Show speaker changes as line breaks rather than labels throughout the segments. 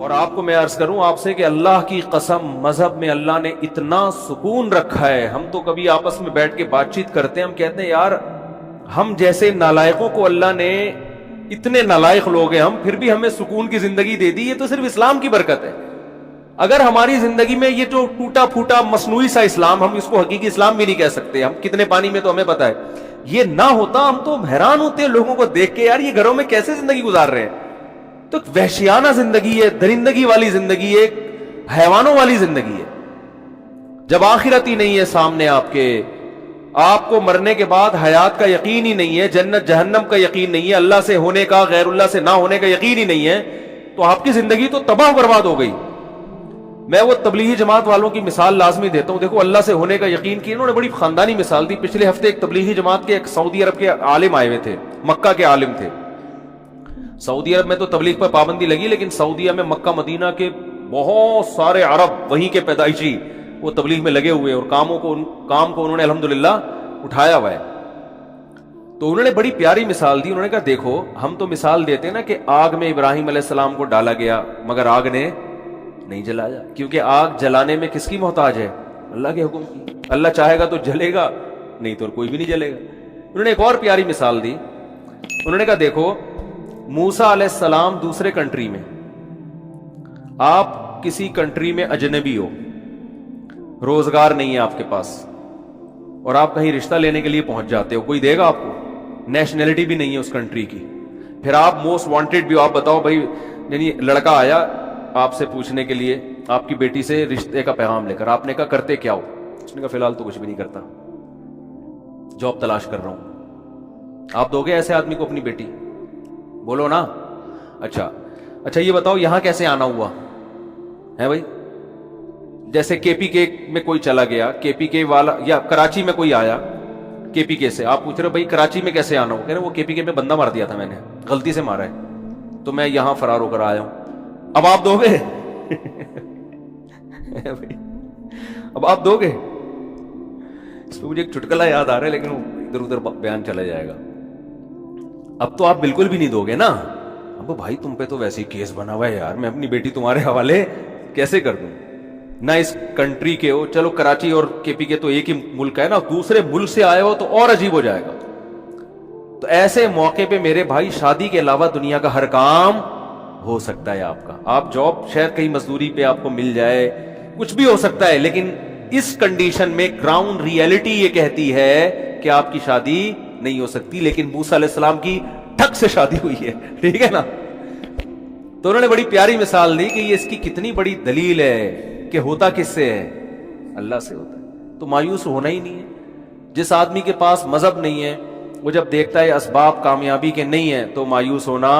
اور آپ کو میں عرض کروں آپ سے کہ اللہ کی قسم مذہب میں اللہ نے اتنا سکون رکھا ہے. ہم تو کبھی آپس میں بیٹھ کے بات چیت کرتے ہیں, ہم کہتے ہیں یار ہم جیسے نالائقوں کو اللہ نے, اتنے نالائق لوگ ہیں ہم, پھر بھی ہمیں سکون کی زندگی دے دی. یہ تو صرف اسلام کی برکت ہے. اگر ہماری زندگی میں یہ جو ٹوٹا پھوٹا مصنوعی سا اسلام, ہم اس کو حقیقی اسلام بھی نہیں کہہ سکتے, ہم کتنے پانی میں تو ہمیں پتا ہے, یہ نہ ہوتا ہم تو حیران ہوتے ہیں لوگوں کو دیکھ کے, یار یہ گھروں میں کیسے زندگی گزار رہے ہیں. تو وحشیانہ زندگی ہے, درندگی والی زندگی ہے, حیوانوں والی زندگی ہے. جب آخرت ہی نہیں ہے سامنے آپ کے, آپ کو مرنے کے بعد حیات کا یقین ہی نہیں ہے, جنت جہنم کا یقین نہیں ہے, اللہ سے ہونے کا غیر اللہ سے نہ ہونے کا یقین ہی نہیں ہے, تو آپ کی زندگی تو تباہ برباد ہو گئی. میں وہ تبلیغی جماعت والوں کی مثال لازمی دیتا ہوں. دیکھو اللہ سے ہونے کا یقین کی انہوں نے بڑی خاندانی مثال دی. پچھلے ہفتے ایک تبلیغی جماعت کے ایک سعودی عرب کے عالم آئے ہوئے تھے, مکہ کے عالم تھے. سعودی عرب میں تو تبلیغ پر پابندی لگی, لیکن سعودیہ میں مکہ مدینہ کے بہت سارے عرب وہیں کے پیدائشی وہ تبلیغ میں لگے ہوئے, اور کام کو انہوں نے الحمدللہ اٹھایا ہوا ہے. تو انہوں نے بڑی پیاری مثال دی. انہوں نے کہا دیکھو ہم تو مثال دیتے ہیں نا کہ آگ میں ابراہیم علیہ السلام کو ڈالا گیا مگر آگ نے نہیں جلایا, کیونکہ آگ جلانے میں کس کی محتاج ہے؟ اللہ کے حکم کی. اللہ چاہے گا تو جلے گا, نہیں تو کوئی بھی نہیں جلے گا. انہوں نے ایک اور پیاری مثال دی. انہوں نے کہا دیکھو موسیٰ علیہ السلام دوسرے کنٹری میں, آپ کسی کنٹری میں اجنبی ہو, روزگار نہیں ہے آپ کے پاس, اور آپ کہیں رشتہ لینے کے لیے پہنچ جاتے ہو, کوئی دے گا آپ کو؟ نیشنلٹی بھی نہیں ہے اس کنٹری کی. پھر آپ موسٹ وانٹیڈ بھی ہو, آپ بتاؤ بھائی, یعنی لڑکا آیا آپ سے پوچھنے کے لیے آپ کی بیٹی سے رشتے کا پیغام لے کر, آپ نے کہا کرتے کیا ہو؟ اس نے کہا فی الحال تو کچھ بھی نہیں کرتا, جاب تلاش کر رہا ہوں. آپ دو گے ایسے آدمی کو اپنی بیٹی؟ بولو نا. اچھا یہ بتاؤ یہاں کیسے آنا ہوا ہے بھائی؟ جیسے کے پی کے میں کوئی چلا گیا, کے پی کے والا, یا کراچی میں کوئی آیا کے پی کے سے, آپ پوچھ رہے بھائی کراچی میں کیسے آنا ہو؟ کہہ رہے وہ کے پی کے میں بندہ مار دیا تھا میں نے, غلطی سے مارا ہے, تو میں یہاں فرار ہو کر آیا ہوں. اب آپ دو گے؟ اب آپ دو گے؟ اس پہ مجھے ایک چٹکلا یاد آ رہا ہے, لیکن ادھر ادھر بیان چلا جائے گا. اب تو آپ بالکل بھی نہیں دو گے نا. اب بھائی تم پہ تو ویسے ہی کیس بنا ہوا ہے یار, میں اپنی بیٹی تمہارے حوالے کیسے کر دوں؟ نہ اس کنٹری کے ہو, چلو کراچی اور کے پی کے تو ایک ہی ملک ہے نا, دوسرے ملک سے آئے ہو تو اور عجیب ہو جائے گا. تو ایسے موقع پہ میرے بھائی شادی کے علاوہ دنیا کا ہر کام ہو سکتا ہے آپ کا. آپ جاب شاید کہیں مزدوری پہ آپ کو مل جائے, کچھ بھی ہو سکتا ہے, لیکن اس کنڈیشن میں گراؤنڈ ریئلٹی یہ کہتی ہے کہ آپ کی شادی نہیں ہو سکتی. لیکن موسیٰ علیہ السلام کی ٹھک سے شادی ہوئی ہے, ٹھیک ہے نا. تو انہوں نے بڑی پیاری مثال دی کہ یہ اس کی کتنی بڑی دلیل ہے کہ ہوتا کس سے ہے؟ اللہ سے ہوتا ہے. تو مایوس ہونا ہی نہیں ہے. جس آدمی کے پاس مذہب نہیں ہے وہ جب دیکھتا ہے اسباب کامیابی کے نہیں ہے تو مایوس ہونا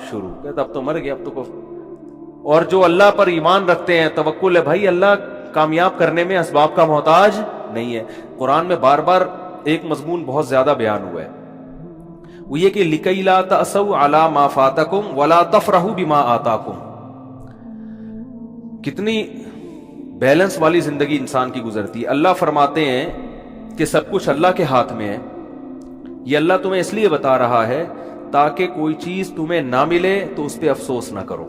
شروع, کہتا اب تو مر گیا, اب تو کفر. اور جو اللہ پر ایمان رکھتے ہیں, توکل ہے بھائی, اللہ کامیاب کرنے میں اسباب کا محتاج نہیں ہے. قرآن میں بار بار ایک مضمون بہت زیادہ بیان ہوا ہے, وہ یہ کہ لِكَيْ لَا تَأْسَوْا عَلَى مَا فَاتَكُمْ وَلَا تَفْرَحُوا بِمَا آتَاكُمْ. کتنی بیلنس والی زندگی انسان کی گزرتی ہے. اللہ فرماتے ہیں کہ سب کچھ اللہ کے ہاتھ میں ہے. یہ اللہ تمہیں اس لیے بتا رہا ہے تاکہ کوئی چیز تمہیں نہ ملے تو اس پہ افسوس نہ کرو,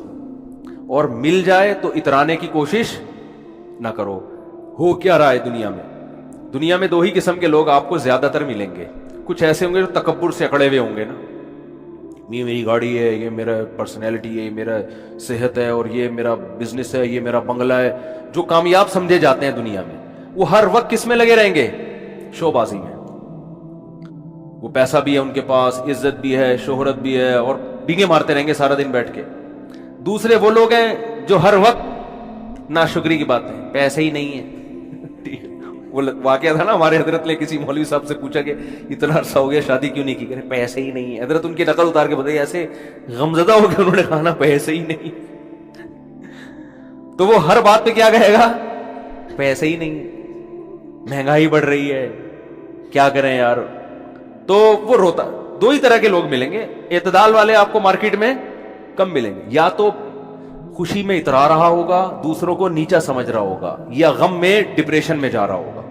اور مل جائے تو اترانے کی کوشش نہ کرو. ہو کیا رہا ہے دنیا میں؟ دنیا میں دو ہی قسم کے لوگ آپ کو زیادہ تر ملیں گے. کچھ ایسے ہوں گے جو تکبر سے اکڑے ہوئے ہوں گے نا, یہ میری گاڑی ہے, یہ میرا پرسنالٹی ہے, یہ میرا صحت ہے, اور یہ میرا بزنس ہے, یہ میرا بنگلہ ہے. جو کامیاب سمجھے جاتے ہیں دنیا میں, وہ ہر وقت کس میں لگے رہیں گے؟ شو بازی میں. وہ پیسہ بھی ہے ان کے پاس, عزت بھی ہے, شہرت بھی ہے, اور بینگے مارتے رہیں گے سارا دن بیٹھ کے. دوسرے وہ لوگ ہیں جو ہر وقت ناشکری کی باتیں, پیسے ہی نہیں ہے. وہ واقعہ تھا نا ہمارے حضرت نے کسی مولوی صاحب سے پوچھا کہ اتنا عرصہ ہو گیا شادی کیوں نہیں کی؟ کہ پیسے ہی نہیں ہے. حضرت ان کی نقل اتار کے بتائی, ایسے غمزدہ ہو کے انہوں نے کہا نا پیسے ہی نہیں. تو وہ ہر بات پہ کیا کہے گا؟ پیسے ہی نہیں, مہنگائی بڑھ رہی ہے, کیا کریں یار. تو وہ روتا. دو ہی طرح کے لوگ ملیں گے. اعتدال والے آپ کو مارکیٹ میں کم ملیں گے, یا تو خوشی میں اترا رہا ہوگا, دوسروں کو نیچا سمجھ رہا ہوگا, یا غم میں ڈپریشن میں جا رہا ہوگا.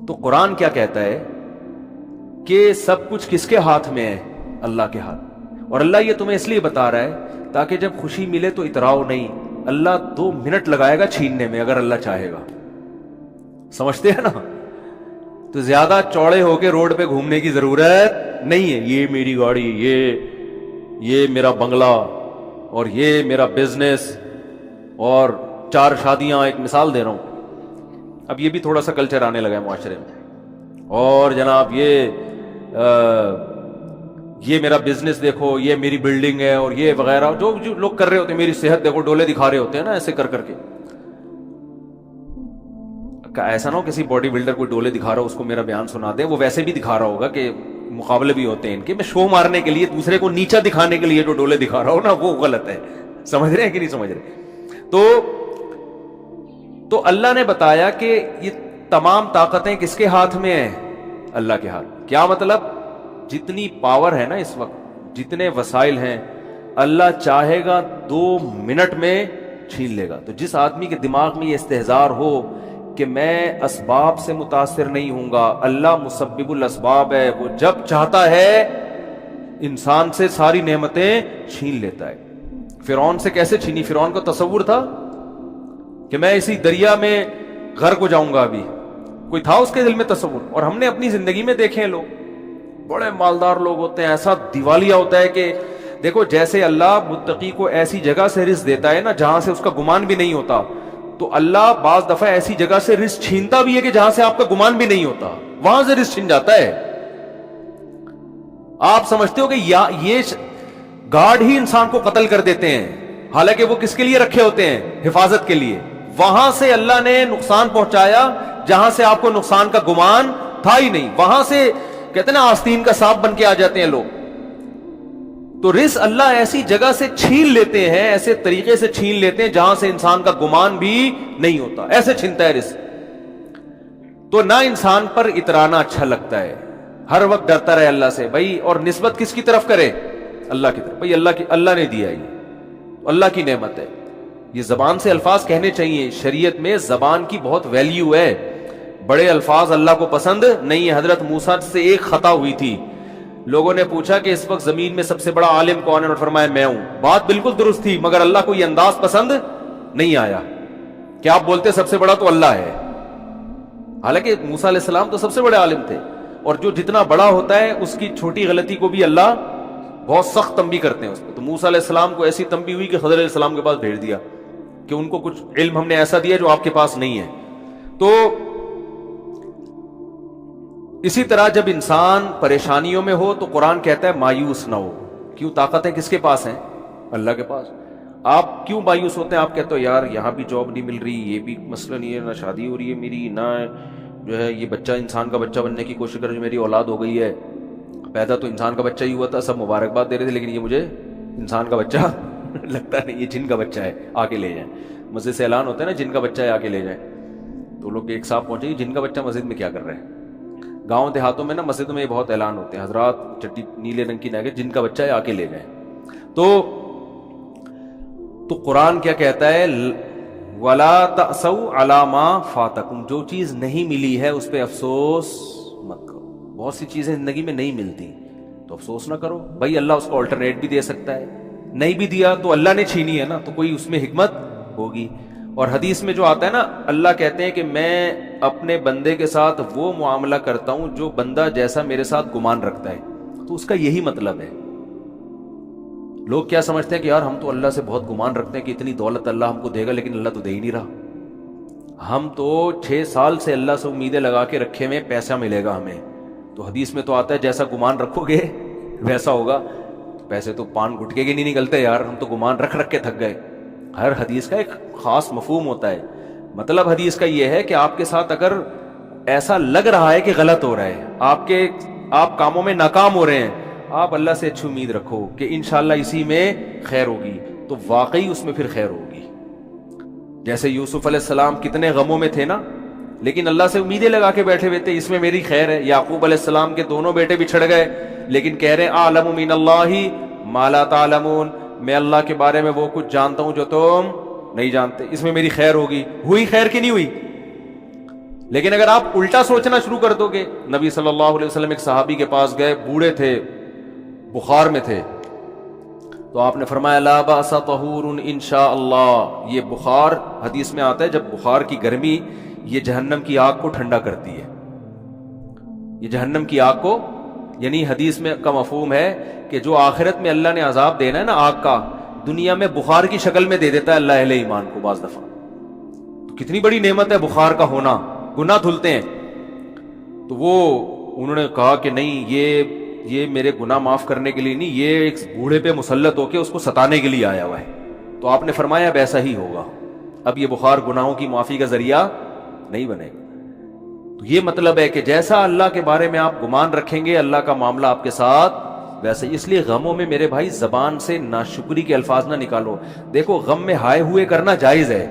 تو قرآن کیا کہتا ہے کہ سب کچھ کس کے ہاتھ میں ہے؟ اللہ کے ہاتھ. اور اللہ یہ تمہیں اس لیے بتا رہا ہے تاکہ جب خوشی ملے تو اتراؤ نہیں. اللہ 2 منٹ لگائے گا چھیننے میں اگر اللہ چاہے گا. سمجھتے ہیں نا؟ تو زیادہ چوڑے ہو کے روڈ پہ گھومنے کی ضرورت نہیں ہے. یہ میری گاڑی، یہ میرا بنگلہ، اور یہ میرا بزنس، اور 4 شادیاں. ایک مثال دے رہا ہوں، اب یہ بھی تھوڑا سا کلچر آنے لگا ہے معاشرے میں. اور جناب یہ میرا بزنس دیکھو، یہ میری بلڈنگ ہے، اور یہ وغیرہ جو لوگ کر رہے ہوتے ہیں. میری صحت دیکھو، ڈولے دکھا رہے ہوتے ہیں نا ایسے کر کر کے. ایسا نہ ہو کسی باڈی بلڈر کو ڈولے دکھا رہا ہو اس کو میرا بیان سنا دے. وہ ویسے بھی دکھا رہا ہوگا کہ مقابلے بھی ہوتے ہیں ان کے. میں شو مارنے کے لیے، دوسرے کو نیچا دکھانے کے لیے جو ڈولے دکھا رہا ہو نا، وہ غلط ہے. سمجھ رہے ہیں کہ نہیں سمجھ رہے؟ تو اللہ نے بتایا کہ یہ تمام طاقتیں کس کے ہاتھ میں ہیں؟ اللہ کے ہاتھ. کیا مطلب؟ جتنی پاور ہے نا اس وقت، جتنے وسائل ہیں، اللہ چاہے گا 2 منٹ میں چھین لے گا. تو جس آدمی کے دماغ میں یہ استحضار ہو کہ میں اسباب سے متاثر نہیں ہوں گا، اللہ مسبب الاسباب ہے، وہ جب چاہتا ہے انسان سے ساری نعمتیں چھین لیتا ہے. فرعون سے کیسے چھینی؟ فرعون کو تصور تھا کہ میں اسی دریا میں غرق ہو جاؤں گا. ابھی کوئی تھا اس کے دل میں تصور؟ اور ہم نے اپنی زندگی میں دیکھے ہیں لوگ، بڑے مالدار لوگ ہوتے ہیں، ایسا دیوالیہ ہوتا ہے کہ دیکھو جیسے اللہ متقی کو ایسی جگہ سے رزق دیتا ہے نا جہاں سے اس کا گمان بھی نہیں ہوتا، تو اللہ بعض دفعہ ایسی جگہ سے رزق چھینتا بھی ہے کہ جہاں سے آپ کا گمان بھی نہیں ہوتا، وہاں سے رزق چھین جاتا ہے. آپ سمجھتے ہو کہ یہ گارڈ ہی انسان کو قتل کر دیتے ہیں، حالانکہ وہ کس کے لیے رکھے ہوتے ہیں؟ حفاظت کے لیے. وہاں سے اللہ نے نقصان پہنچایا جہاں سے آپ کو نقصان کا گمان تھا ہی نہیں. وہاں سے کہتے ہیں نا آستین کا سانپ بن کے آ جاتے ہیں لوگ. تو رزق اللہ ایسی جگہ سے چھین لیتے ہیں، ایسے طریقے سے چھین لیتے ہیں جہاں سے انسان کا گمان بھی نہیں ہوتا. ایسے چھینتا ہے رزق. تو نہ انسان پر اترانا اچھا لگتا ہے، ہر وقت ڈرتا رہے اللہ سے بھائی. اور نسبت کس کی طرف کرے؟ اللہ کی طرف. بھائی اللہ نے دیا، یہ اللہ کی نعمت ہے. یہ زبان سے الفاظ کہنے چاہیے. شریعت میں زبان کی بہت ویلیو ہے. بڑے الفاظ اللہ کو پسند نہیں ہے. حضرت موسیٰ سے ایک خطا ہوئی تھی، لوگوں نے پوچھا کہ اس وقت زمین میں سب سے بڑا عالم کون ہے، اور فرمایا میں ہوں. بات بالکل درست تھی، مگر اللہ کو یہ انداز پسند نہیں آیا کہ آپ بولتے سب سے بڑا تو اللہ ہے. حالانکہ موسیٰ علیہ السلام تو سب سے بڑے عالم تھے، اور جو جتنا بڑا ہوتا ہے اس کی چھوٹی غلطی کو بھی اللہ بہت سخت تنبیہ کرتے ہیں اس پہ. تو موسیٰ علیہ السلام کو ایسی تنبیہ ہوئی کہ خضر علیہ السلام کے پاس بھیج دیا کہ ان کو کچھ علم ہم نے ایسا دیا جو آپ کے پاس نہیں ہے. تو اسی طرح جب انسان پریشانیوں میں ہو تو قرآن کہتا ہے مایوس نہ ہو. کیوں؟ طاقتیں کس کے پاس ہیں؟ اللہ کے پاس. آپ کیوں مایوس ہوتے ہیں؟ آپ کہتے ہو یار یہاں بھی جاب نہیں مل رہی، یہ بھی مسئلہ نہیں ہے، نہ شادی ہو رہی ہے میری، نہ جو ہے یہ بچہ انسان کا بچہ بننے کی کوشش کر رہی، میری اولاد ہو گئی ہے. پیدا تو انسان کا بچہ ہی ہوا تھا، سب مبارکباد دے رہے تھے، لیکن یہ مجھے انسان کا بچہ لگتا نہیں، یہ جن کا بچہ ہے، آ کے لے جائیں. مسجد سے اعلان ہوتا ہے نا جن کا بچہ ہے آ کے لے جائیں. تو لوگ ایک صاحب پہنچے جن کا بچہ مسجد میں کیا کر رہے ہیں. گاؤں دیہاتوں میں نا مسجد میں یہ بہت اعلان ہوتے ہیں، حضرات چٹی نیلے رنگ کی نہ جن کا بچہ ہے آ کے لے جائیں. تو قرآن کیا کہتا ہے؟ وَلَا تَأْسَوْا عَلَىٰ مَا فَاتَكُمْ. جو چیز نہیں ملی ہے اس پہ افسوس مت کرو. بہت سی چیزیں زندگی میں نہیں ملتی تو افسوس نہ کرو. بھائی اللہ اس کو آلٹرنیٹ بھی دے سکتا ہے، نہیں بھی دیا تو اللہ نے چھینی ہے نا، تو کوئی اس میں حکمت ہوگی. اور حدیث میں جو آتا ہے نا، اللہ کہتے ہیں کہ میں اپنے بندے کے ساتھ وہ معاملہ کرتا ہوں جو بندہ جیسا میرے ساتھ گمان رکھتا ہے. تو اس کا یہی مطلب ہے. لوگ کیا سمجھتے ہیں کہ یار ہم تو اللہ سے بہت گمان رکھتے ہیں کہ اتنی دولت اللہ ہم کو دے گا، لیکن اللہ تو دے ہی نہیں رہا. ہم تو 6 سال سے اللہ سے امیدیں لگا کے رکھے ہوئے پیسہ ملے گا ہمیں. تو حدیث میں تو آتا ہے جیسا گمان رکھو گے ویسا ہوگا. پیسے تو پان گٹکے کے نہیں نکلتے یار، ہم تو گمان رکھ رکھ کے تھک گئے. ہر حدیث کا ایک خاص مفہوم ہوتا ہے. مطلب حدیث کا یہ ہے کہ آپ کے ساتھ اگر ایسا لگ رہا ہے کہ غلط ہو رہا ہے، آپ کاموں میں ناکام ہو رہے ہیں، آپ اللہ سے اچھی امید رکھو کہ انشاءاللہ اسی میں خیر ہوگی، تو واقعی اس میں پھر خیر ہوگی. جیسے یوسف علیہ السلام کتنے غموں میں تھے نا، لیکن اللہ سے امیدیں لگا کے بیٹھے ہوئے تھے، اس میں میری خیر ہے. یعقوب علیہ السلام کے دونوں بیٹے بچھڑ گئے، لیکن کہہ رہے اعلم من اللہ ما لا تعلمون، میں اللہ کے بارے میں وہ کچھ جانتا ہوں جو تم نہیں جانتے، اس میں میری خیر ہوگی. ہوئی خیر کی نہیں ہوئی؟ لیکن اگر آپ الٹا سوچنا شروع کر دو گے. نبی صلی اللہ علیہ وسلم ایک صحابی کے پاس گئے، بوڑھے تھے، بخار میں تھے، تو آپ نے فرمایا لا باس طہور انشاء اللہ. یہ بخار حدیث میں آتا ہے جب بخار کی گرمی یہ جہنم کی آگ کو ٹھنڈا کرتی ہے. یہ جہنم کی آگ کو، یعنی حدیث میں کا مفہوم ہے کہ جو آخرت میں اللہ نے عذاب دینا ہے نا آگ کا، دنیا میں بخار کی شکل میں دے دیتا ہے اللہ اہل ایمان کو بعض دفعہ. تو کتنی بڑی نعمت ہے بخار کا ہونا. گناہ دھلتے ہیں. تو وہ انہوں نے کہا کہ نہیں یہ میرے گناہ معاف کرنے کے لیے نہیں، یہ ایک بوڑھے پہ مسلط ہو کے اس کو ستانے کے لیے آیا ہوا ہے. تو آپ نے فرمایا اب ایسا ہی ہوگا، اب یہ بخار گناہوں کی معافی کا ذریعہ نہیں بنے گا. تو یہ مطلب ہے کہ جیسا اللہ کے بارے میں آپ گمان رکھیں گے اللہ کا معاملہ آپ کے ساتھ ویسے. اس لیے غموں میں میرے بھائی زبان سے ناشکری کے الفاظ نہ نکالو. دیکھو غم میں ہائے ہوئے کرنا جائز ہے،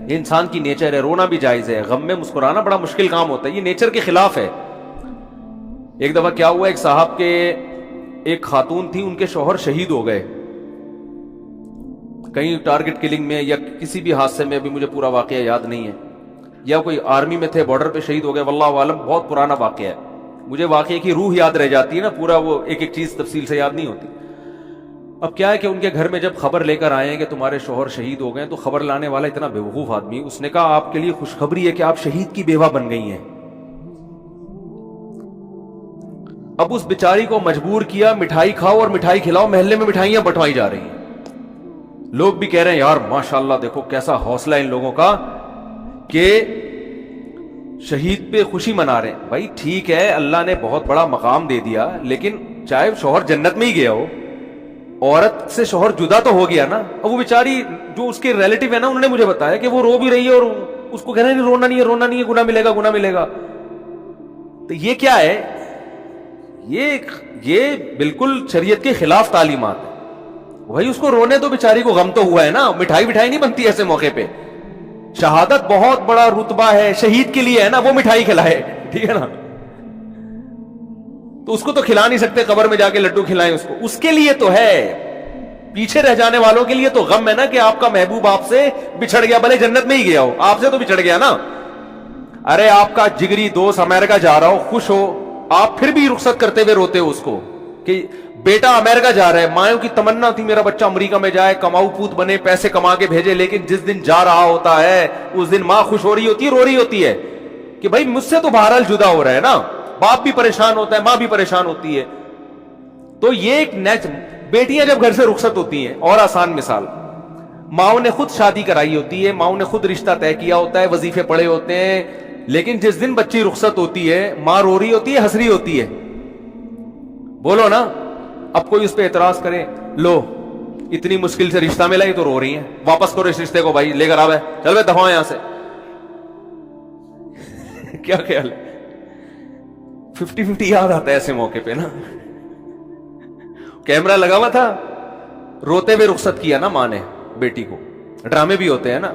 یہ انسان کی نیچر ہے. رونا بھی جائز ہے. غم میں مسکرانا بڑا مشکل کام ہوتا ہے، یہ نیچر کے خلاف ہے. ایک دفعہ کیا ہوا، ایک صاحب کے ایک خاتون تھی، ان کے شوہر شہید ہو گئے کہیں ٹارگٹ کلنگ میں یا کسی بھی حادثے میں، ابھی مجھے پورا واقعہ یاد نہیں ہے، یا کوئی آرمی میں تھے بارڈر پہ شہید ہو گئے، واللہ عالم. بہت پرانا واقعہ ہے، مجھے واقعے کی روح یاد رہ جاتی ہے نا، پورا وہ ایک ایک چیز تفصیل سے یاد نہیں ہوتی. اب کیا ہے کہ ان کے گھر میں جب خبر لے کر آئے ہیں کہ تمہارے شوہر شہید ہو گئے، تو خبر لانے والا اتنا بیوقوف آدمی، اس نے کہا آپ کے لیے خوشخبری ہے کہ آپ شہید کی بیوہ بن گئی ہیں. اب اس بیچاری کو مجبور کیا مٹھائی کھاؤ اور مٹھائی کھلاؤ. محلے میں مٹھائیاں بٹوائی جا رہی ہیں. لوگ بھی کہہ رہے ہیں یار ماشاءاللہ دیکھو کیسا حوصلہ ان لوگوں کا کہ شہید پہ خوشی منا رہے ہیں. بھائی ٹھیک ہے اللہ نے بہت بڑا مقام دے دیا، لیکن چاہے شوہر جنت میں ہی گیا ہو، عورت سے شوہر جدا تو ہو گیا نا. اب وہ بیچاری جو اس کے ریلیٹیو ہے نا، انہوں نے مجھے بتایا کہ وہ رو بھی رہی ہے اور اس کو کہہ رہے ہیں رونا نہیں ہے، رونا نہیں ہے، گناہ ملے گا، گناہ ملے گا. تو یہ کیا ہے؟ یہ بالکل شریعت کے خلاف تعلیمات ہے. بھائی اس کو رونے دو، بیچاری کو غم تو ہوا ہے نا. مٹھائی نہیں بنتی ایسے موقع پہ. شہادت بہت بڑا رتبہ ہے، شہید کے لیے ہے نا، وہ مٹھائی کھلائے، ٹھیک ہے نا. تو اس کو تو کھلا نہیں سکتے، قبر میں جا کے لڈو کھلائیں اس کو. اس کے لیے تو ہے، پیچھے رہ جانے والوں کے لیے تو غم ہے نا کہ آپ کا محبوب آپ سے بچھڑ گیا، بھلے جنت میں ہی گیا ہو، آپ سے تو بچھڑ گیا نا. ارے آپ کا جگری دوست امریکہ جا رہا ہو، خوش ہو، آپ پھر بھی رخصت کرتے ہوئے روتے ہو اس کو کہ بیٹا امریکہ جا رہا ہے. مائوں کی تمنا تھی میرا بچہ امریکہ میں جائے، کماؤ پوت بنے، پیسے کما کے بھیجے، لیکن جس دن جا رہا ہوتا ہے اس دن ماں خوش ہو رہی ہوتی ہے، رو رہی ہوتی ہے کہ بھائی مجھ سے تو بہرحال جدا ہو رہا ہے نا. باپ بھی پریشان ہوتا ہے، ماں بھی پریشان ہوتی ہے. تو یہ ایک بیٹیاں جب گھر سے رخصت ہوتی ہیں، اور آسان مثال، ماؤں نے خود شادی کرائی ہوتی ہے، ماؤں نے خود رشتہ طے کیا ہوتا ہے، وظیفے پڑے ہوتے ہیں، لیکن جس دن بچی رخصت ہوتی ہے ماں رو رہی ہوتی ہے، ہنس رہی ہوتی ہے. بولو نا. اب کوئی اس پہ اعتراض کرے، لو اتنی مشکل سے رشتہ ملا، یہ تو رو رہی ہیں، واپس کرو اس رشتے کو، بھائی لے کر آوے، چل بھائی دفعہ یہاں سے. کیا خیال ہے؟ 50-50 یاد آتا ہے ایسے موقع پہ نا. کیمرہ لگا ہوا تھا، روتے ہوئے رخصت کیا نا ماں نے بیٹی کو. ڈرامے بھی ہوتے ہیں نا.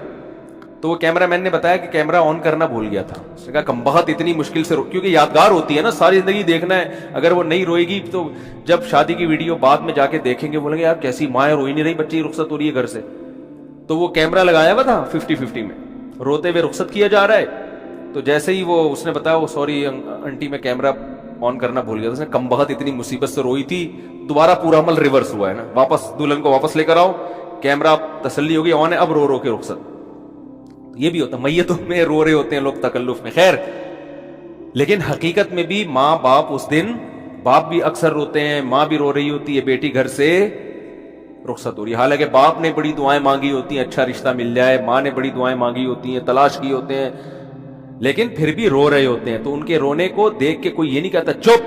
تو وہ کیمرہ مین نے بتایا کہ کیمرہ آن کرنا بھول گیا تھا. اس نے کہا کم بخت اتنی مشکل سے کیونکہ یادگار ہوتی ہے نا، ساری زندگی دیکھنا ہے. اگر وہ نہیں روئے گی تو جب شادی کی ویڈیو بعد میں جا کے دیکھیں گے، بولیں گے یار کیسی ماں ہے، روئی نہیں رہی، بچی رخصت ہو رہی ہے گھر سے. تو وہ کیمرہ لگایا ہوا تھا 50-50 میں، روتے ہوئے رخصت کیا جا رہا ہے. تو جیسے ہی وہ اس نے بتایا وہ سوری انٹی میں کیمرہ آن کرنا بھول گیا. اس نے کم بخت اتنی مصیبت سے روئی تھی، دوبارہ پورا عمل ریورس ہوا ہے نا. واپس دلہن کو واپس لے کر آؤ، کیمرہ تسلی ہوگی آن ہے، اب رو رو کے رخصت. یہ بھی ہوتا ہے، میتوں میں رو رہے ہوتے ہیں لوگ تکلف میں. خیر، لیکن حقیقت میں بھی ماں باپ اس دن، باپ بھی اکثر روتے ہیں، ماں بھی رو رہی ہوتی ہے، بیٹی گھر سے رخصت ہو رہی ہے. حالانکہ باپ نے بڑی دعائیں مانگی ہوتی ہیں اچھا رشتہ مل جائے، ماں نے بڑی دعائیں مانگی ہوتی ہیں، تلاش کی ہوتے ہیں، لیکن پھر بھی رو رہے ہوتے ہیں. تو ان کے رونے کو دیکھ کے کوئی یہ نہیں کہتا چپ.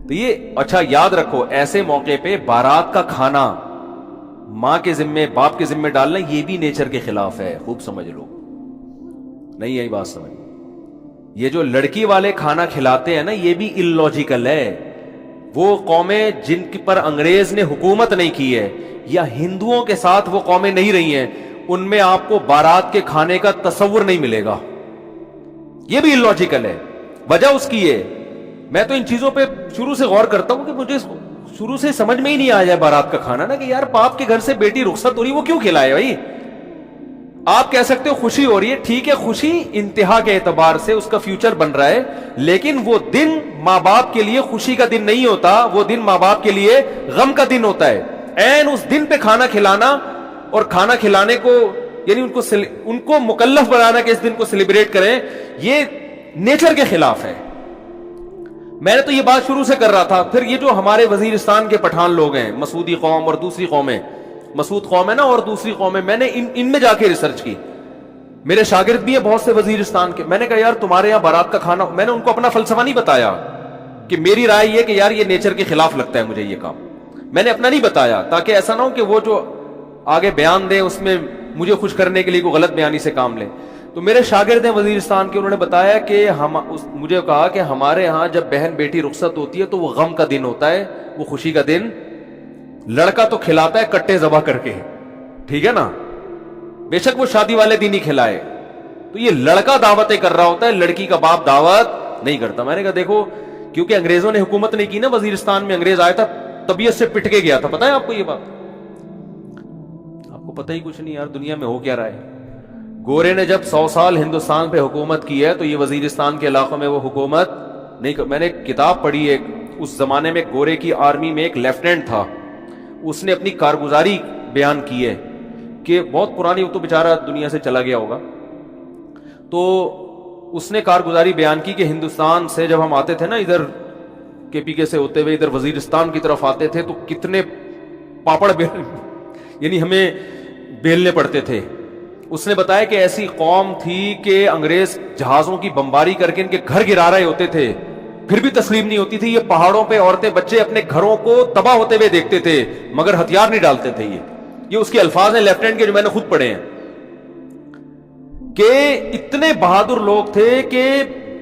تو یہ اچھا یاد رکھو، ایسے موقع پہ بارات کا کھانا ماں کے ذمے، باپ کے ذمے ڈالنا، یہ بھی نیچر کے خلاف ہے. خوب سمجھ لو، نہیں یہی بات سمجھ. یہ جو لڑکی والے کھانا کھلاتے ہیں نا، یہ بھی اللاجیکل ہے. وہ قومیں جن پر انگریز نے حکومت نہیں کی ہے، یا ہندوؤں کے ساتھ وہ قومیں نہیں رہی ہیں، ان میں آپ کو بارات کے کھانے کا تصور نہیں ملے گا. یہ بھی اللاجیکل ہے. وجہ اس کی ہے، میں تو ان چیزوں پہ شروع سے غور کرتا ہوں کہ مجھے شروع سے سمجھ میں ہی نہیں آیا بارات کا کھانا نا، کہ یار باپ کے گھر سے بیٹی رخصت ہو رہی، وہ کیوں کھلائے بھائی؟ آپ کہہ سکتے ہو خوشی ہو رہی ہے، ٹھیک ہے، خوشی انتہا کے اعتبار سے اس کا فیوچر بن رہا ہے، لیکن وہ دن ماں باپ کے لیے خوشی کا دن نہیں ہوتا، وہ دن ماں باپ کے لیے غم کا دن ہوتا ہے۔ این اس دن پہ کھانا کھلانا اور کھانا کھلانے کو یعنی ان کو مکلف بنانا کہ اس دن کو سیلیبریٹ کریں، یہ نیچر کے خلاف ہے۔ میں نے تو یہ بات شروع سے کر رہا تھا۔ پھر یہ جو ہمارے وزیرستان کے پٹھان لوگ ہیں، مسعودی قوم اور دوسری قومیں، مسعود قوم ہے نا اور دوسری قومیں، میں نے ان میں جا کے ریسرچ کی، میرے شاگرد بھی ہیں بہت سے وزیرستان کے۔ میں نے کہا یار تمہارے یہاں بارات کا کھانا، میں نے ان کو اپنا فلسفہ نہیں بتایا کہ میری رائے یہ کہ یار یہ نیچر کے خلاف لگتا ہے مجھے یہ کام، میں نے اپنا نہیں بتایا تاکہ ایسا نہ ہو کہ وہ جو آگے بیان دیں اس میں مجھے خوش کرنے کے لیے کوئی غلط بیانی سے کام لیں۔ تو میرے شاگرد ہیں وزیرستان کے، انہوں نے بتایا کہ مجھے کہا کہ ہمارے ہاں جب بہن بیٹی رخصت ہوتی ہے تو وہ غم کا دن ہوتا ہے، وہ خوشی کا دن۔ لڑکا تو کھلاتا ہے کٹے ذبح کر کے، ٹھیک ہے نا، بے شک وہ شادی والے دن ہی کھلائے، تو یہ لڑکا دعوتیں کر رہا ہوتا ہے، لڑکی کا باپ دعوت نہیں کرتا۔ میں نے کہا دیکھو، کیونکہ انگریزوں نے حکومت نہیں کی نا وزیرستان میں، انگریز آیا تھا طبیعت سے پٹ کے گیا تھا، پتہ ہے آپ کو یہ بات؟ آپ کو پتہ ہی کچھ نہیں یار دنیا میں ہو کیا رہا ہے۔ گورے نے جب 100 سال ہندوستان پہ حکومت کی ہے تو یہ وزیرستان کے علاقوں میں وہ حکومت نہیں میں نے ایک کتاب پڑھی، ایک اس زمانے میں گورے کی آرمی میں ایک لیفٹیننٹ تھا، اس نے اپنی کارگزاری بیان کی ہے کہ بہت پرانی، وہ تو بیچارہ دنیا سے چلا گیا ہوگا، تو اس نے کارگزاری بیان کی کہ ہندوستان سے جب ہم آتے تھے نا ادھر کے پی کے سے ہوتے ہوئے ادھر وزیرستان کی طرف آتے تھے تو کتنے پاپڑ یعنی ہمیں بیلنے پڑتے تھے۔ اس نے بتایا کہ ایسی قوم تھی کہ انگریز جہازوں کی بمباری کر کے ان کے گھر گرا رہے ہوتے تھے، پھر بھی تسلیم نہیں ہوتی تھی۔ یہ پہاڑوں پہ عورتیں بچے اپنے گھروں کو تباہ ہوتے ہوئے دیکھتے تھے مگر ہتھیار نہیں ڈالتے تھے۔ یہ اس کے الفاظ ہیں لیفٹیننٹ کے جو میں نے خود پڑھے ہیں، کہ اتنے بہادر لوگ تھے کہ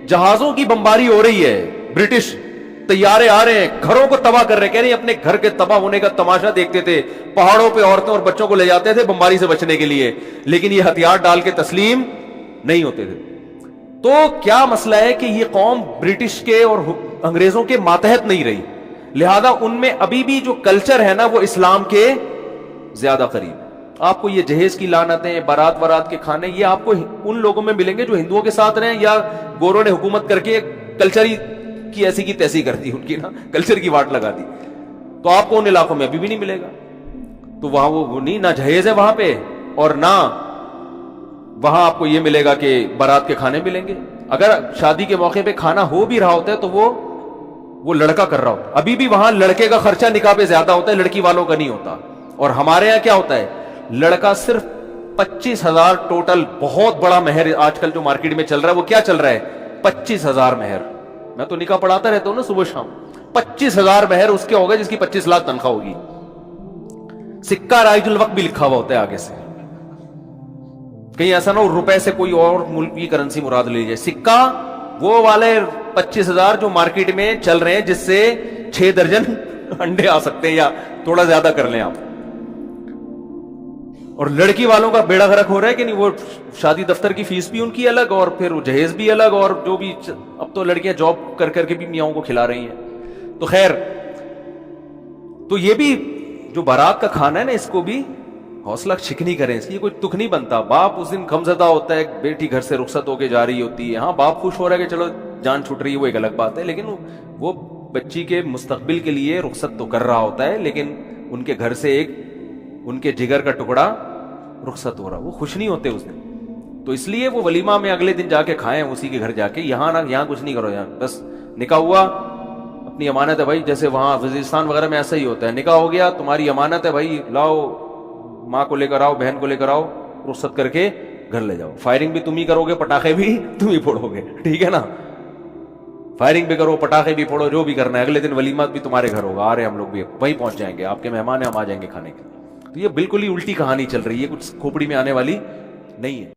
جہازوں کی بمباری ہو رہی ہے، برٹش طیارے آ رہے ہیں، گھروں کو تباہ کر رہے ہیں، کہہ رہے ہیں اپنے گھر کے تباہ ہونے کا تماشا دیکھتے تھے، پہاڑوں پہ عورتوں اور بچوں کو لے جاتے تھے بمباری سے بچنے کے لیے، لیکن یہ ہتھیار ڈال کے تسلیم نہیں ہوتے تھے۔ تو کیا مسئلہ ہے کہ یہ قوم برٹش کے اور انگریزوں کے ماتحت نہیں رہی، لہذا ان میں ابھی بھی جو کلچر ہے نا وہ اسلام کے زیادہ قریب۔ آپ کو یہ جہیز کی لعنتیں، بارات وارات کے کھانے، یہ آپ کو ان لوگوں میں ملیں گے جو ہندوؤں کے ساتھ رہے یا گوروں نے حکومت کر کے کلچر کی ایسی کی تیسی کر دی، ان کی نا کلچر کی واٹ لگا دی، تو آپ کو ان علاقوں میں ابھی بھی نہیں ملے گا۔ تو وہاں وہ نہیں، نہ جہیز ہے وہاں پہ اور نہ وہاں آپ کو یہ ملے گا کہ بارات کے کھانے ملیں گے۔ اگر شادی کے موقع پہ کھانا ہو بھی رہا ہوتا ہے تو وہ لڑکا کر رہا ہوتا ہے، ابھی بھی وہاں لڑکے کا خرچہ نکاح پہ زیادہ ہوتا ہے، لڑکی والوں کا نہیں ہوتا۔ اور ہمارے یہاں کیا ہوتا ہے، لڑکا صرف 25,000 ٹوٹل، بہت بڑا مہر آج کل جو مارکیٹ میں چل رہا ہے، وہ کیا چل رہا ہے، 25,000 مہر۔ میں تو نکاح پڑھاتا رہتا ہوں نا صبح شام، 25,000 مہر اس کے ہوگا جس کی 25 لاکھ تنخواہ ہوگی، سکہ رائج الوقت بھی لکھا ہوا ہوتا ہے آگے سے، کہیں ایسا نہ ہو روپے سے کوئی اور ملک کی کرنسی مراد لے جائے۔ سکہ وہ والے 25,000 جو مارکیٹ میں چل رہے ہیں، جس سے 6 درجن انڈے آ سکتے ہیں یا تھوڑا زیادہ کر لیں آپ۔ اور لڑکی والوں کا بیڑا غرق ہو رہا ہے کہ نہیں، وہ شادی دفتر کی فیس بھی ان کی الگ اور پھر وہ جہیز بھی الگ، اور جو بھی اب تو لڑکیاں جاب کر کر کے بھی میاں کو کھلا رہی ہیں۔ تو خیر، تو یہ بھی جو بارات کا کھانا ہے نا، اس کو بھی حوصلہ شکنی کریں، اس کی کوئی تک نہیں بنتا۔ باپ اس دن غمزدہ ہوتا ہے، بیٹی گھر سے رخصت ہو کے جا رہی ہوتی ہے، ہاں باپ خوش ہو رہا ہے کہ چلو جان چھوٹ رہی ہے، وہ ایک الگ بات ہے، لیکن وہ بچی کے مستقبل کے لیے رخصت تو کر رہا ہوتا ہے، لیکن ان کے گھر سے ایک ان کے جگر کا ٹکڑا رخصت ہو رہا، وہ خوش نہیں ہوتے اس دن۔ تو اس لیے وہ ولیمہ میں اگلے دن جا کے کھائیں اسی کے گھر جا کے، یہاں نہ، یہاں کچھ نہیں کرو، یہاں بس نکاح ہوا اپنی امانت ہے بھائی، جیسے وہاں وزیرستان وغیرہ میں ایسا ہی ہوتا ہے، نکاح ہو گیا تمہاری امانت ہے بھائی، لاؤ ماں کو لے کر آؤ، بہن کو لے کر آؤ، رخصت کر کے گھر لے جاؤ، فائرنگ بھی تم ہی کرو گے، پٹاخے بھی تم ہی پھوڑو گے، ٹھیک ہے نا، فائرنگ بھی کرو، پٹاخے بھی پھوڑو، جو بھی کرنا ہے، اگلے دن ولیمہ بھی تمہارے گھر ہوگا، آ رہے ہم لوگ بھی وہیں پہنچ جائیں گے، آپ کے مہمان ہیں، ہم آ جائیں گے کھانے کے۔ تو یہ بالکل ہی الٹی کہانی چل رہی ہے، کچھ کھوپڑی میں آنے والی نہیں ہے۔